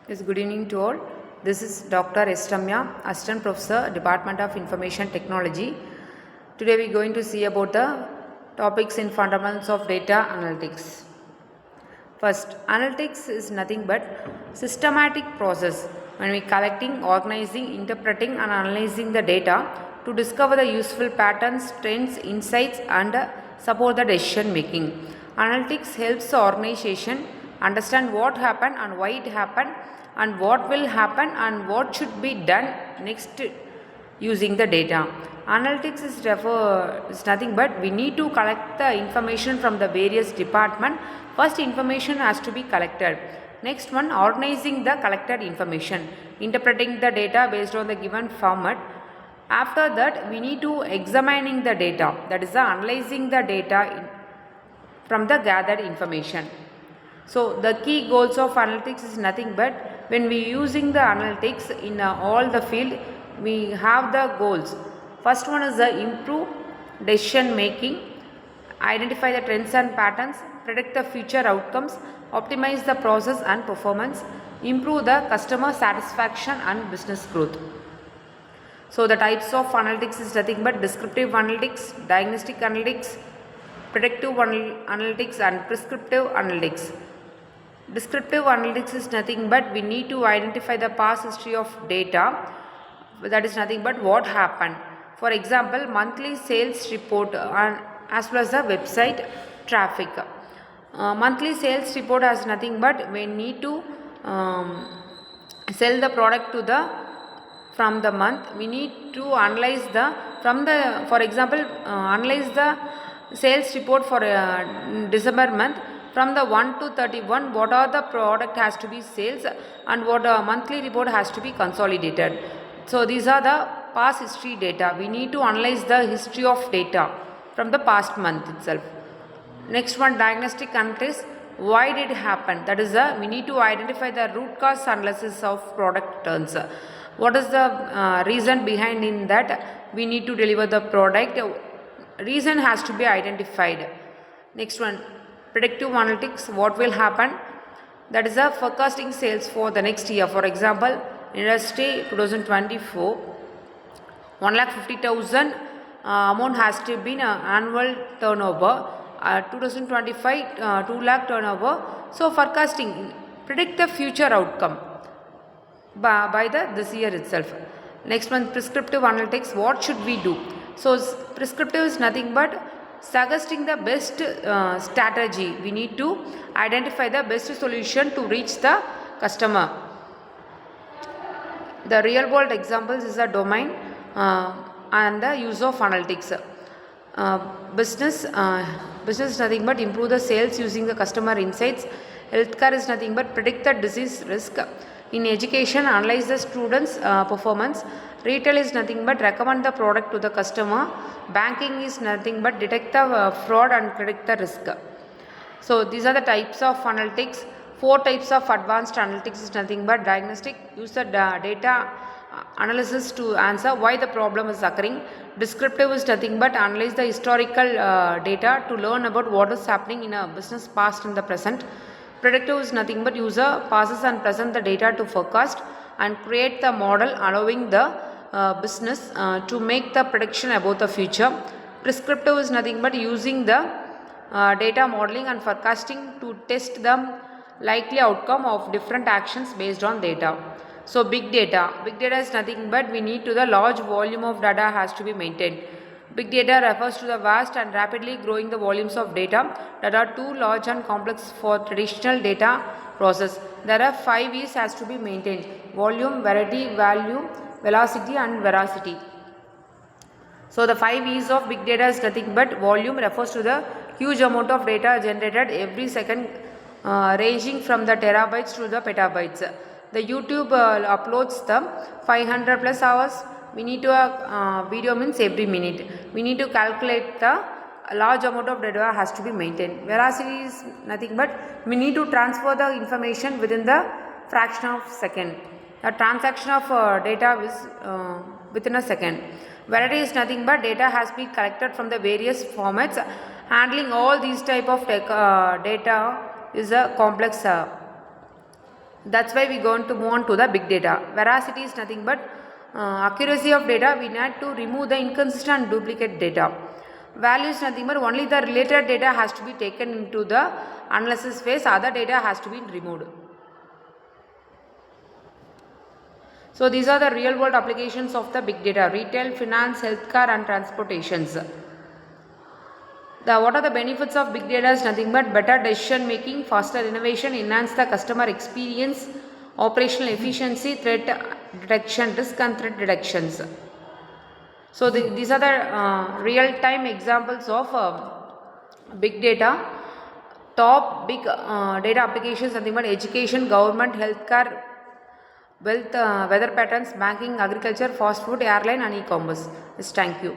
Yes, good evening to all. This is Dr. S. Ramya, Assistant Professor, Department of Information Technology. Today we are going to see about the topics in fundamentals of data analytics. First, analytics is nothing but systematic process when we collecting, organizing, interpreting and analyzing the data to discover the useful patterns, trends, insights and support the decision making. Analytics helps the organization understand what happened and why it happened and what will happen and what should be done next using the data. Analytics is nothing but we need to collect the information from the various department. First information has to be collected. Next one, organizing the collected information, interpreting the data based on the given format. After that we need to examining the data, that is analyzing the data from the gathered information. So the key goals of analytics is nothing but when we using the analytics in all the field, we have the goals. First one is the improve decision making, identify the trends and patterns, predict the future outcomes, optimize the process and performance, improve the customer satisfaction and business growth. So the types of analytics is nothing but descriptive analytics, diagnostic analytics, predictive analytics and prescriptive analytics. Descriptive analytics is nothing but we need to identify the past history of data, that is nothing but what happened. For example, monthly sales report and as well as the website traffic. Monthly sales report has nothing but we need to sell the product to the from the month. We need to analyze the from the, for example, analyze the sales report for December month. From the 1 to 31, what are the product has to be sales and what monthly report has to be consolidated. So these are the past history data. We need to analyze the history of data from the past month itself. Next one, diagnostic analysis. Why did it happen? That is we need to identify the root cause analysis of product turns. What is the reason behind in that we need to deliver the product? Reason has to be identified. Next one, predictive analytics, what will happen? That is forecasting sales for the next year. For example, industry 2024, 1,50,000 amount has to be annual turnover. 2025, 2 lakh turnover. So forecasting, predict the future outcome by this year itself. Next one, prescriptive analytics, what should we do? So prescriptive is nothing but suggesting the best strategy. We need to identify the best solution to reach the customer. The real world examples is a domain and the use of analytics. Business is nothing but improve the sales using the customer insights. Healthcare is nothing but predict the disease risk. In education, analyze the students' performance. Retail is nothing but recommend the product to the customer. Banking is nothing but detect the fraud and predict the risk. So these are the types of analytics. 4 types of advanced analytics is nothing but diagnostic, use the data analysis to answer why the problem is occurring. Descriptive is nothing but analyze the historical data to learn about what is happening in a business past and the present. Predictive is nothing but user passes and present the data to forecast and create the model allowing the business to make the prediction about the future. Prescriptive is nothing but using the data modeling and forecasting to test the likely outcome of different actions based on data. So big data is nothing but we need to the large volume of data has to be maintained. Big data refers to the vast and rapidly growing the volumes of data that are too large and complex for traditional data process. There are 5 E's has to be maintained: volume, variety, value, velocity and veracity. So the 5 E's of big data is nothing but volume refers to the huge amount of data generated every second ranging from the terabytes to the petabytes. The YouTube uploads the 500 plus hours. We need to video means every minute. We need to calculate the large amount of data has to be maintained. Veracity is nothing but we need to transfer the information within the fraction of second. The transaction of data is within a second. Variety is nothing but data has been collected from the various formats. Handling all these type of data is a complex That's why we're going to move on to the big data. Veracity is nothing but accuracy of data. We need to remove the inconsistent duplicate data. Value is nothing but only the related data has to be taken into the analysis phase. Other data has to be removed. So these are the real world applications of the big data: retail, finance, healthcare and transportations. What are the benefits of big data is nothing but better decision making, faster innovation, enhance the customer experience, operational efficiency, threat detection, risk and threat detections. So these are the real-time examples of big data. Top big data applications nothing but education, government, healthcare, wealth, weather patterns, banking, agriculture, fast food, airline and e-commerce. Yes, thank you.